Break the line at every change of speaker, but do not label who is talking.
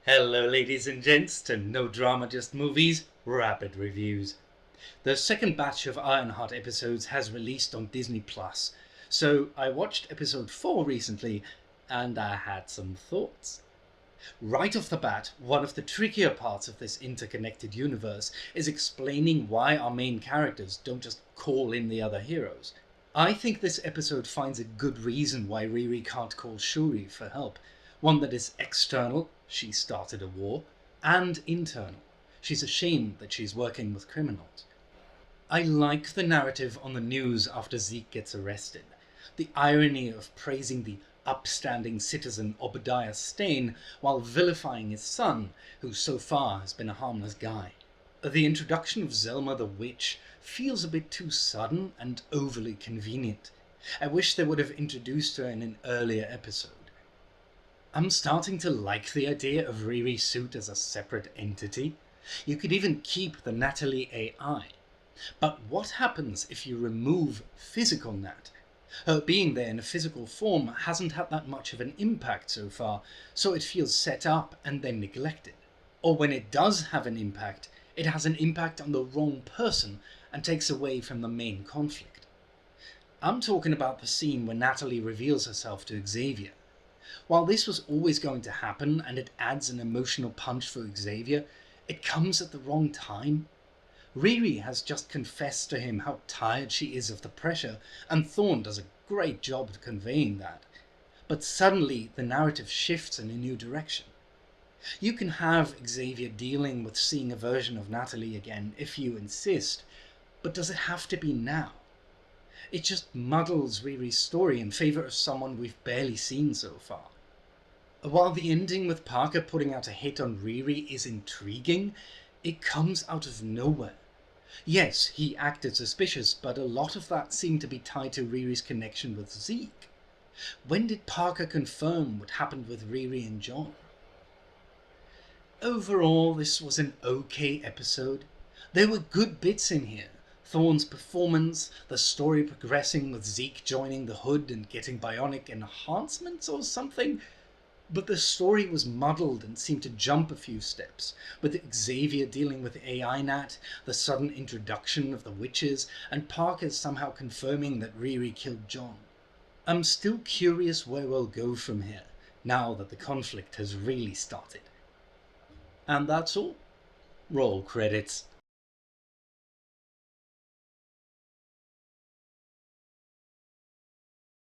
Hello ladies and gents to No Drama Just Movies Rapid Reviews. The second batch of Ironheart episodes has released on Disney+, so I watched episode 4 recently and I had some thoughts. Right off the bat, one of the trickier parts of this interconnected universe is explaining why our main characters don't just call in the other heroes. I think this episode finds a good reason why Riri can't call Shuri for help. One that is external, she started a war, and internal, she's ashamed that she's working with criminals. I like the narrative on the news after Zeke gets arrested. The irony of praising the upstanding citizen Obadiah Stane while vilifying his son, who so far has been a harmless guy. The introduction of Zelma the Witch feels a bit too sudden and overly convenient. I wish they would have introduced her in an earlier episode. I'm starting to like the idea of Riri's suit as a separate entity. You could even keep the N.A.T.A.L.I.E AI. But what happens if you remove physical Nat? Her being there in a physical form hasn't had that much of an impact so far, so it feels set up and then neglected. Or when it does have an impact, it has an impact on the wrong person and takes away from the main conflict. I'm talking about the scene where Natalie reveals herself to Xavier. While this was always going to happen and it adds an emotional punch for Xavier, it comes at the wrong time. Riri has just confessed to him how tired she is of the pressure, and Thorne does a great job at conveying that. But suddenly the narrative shifts in a new direction. You can have Xavier dealing with seeing a version of Natalie again if you insist, but does it have to be now? It just muddles Riri's story in favour of someone we've barely seen so far. While the ending with Parker putting out a hit on Riri is intriguing, it comes out of nowhere. Yes, he acted suspicious, but a lot of that seemed to be tied to Riri's connection with Zeke. When did Parker confirm what happened with Riri and John? Overall, this was an okay episode. There were good bits in here. Thorne's performance, the story progressing with Zeke joining the Hood and getting bionic enhancements or something. But the story was muddled and seemed to jump a few steps, with Xavier dealing with AI Nat, the sudden introduction of the witches, and Parker somehow confirming that Riri killed John. I'm still curious where we'll go from here, now that the conflict has really started. And that's all. Roll credits.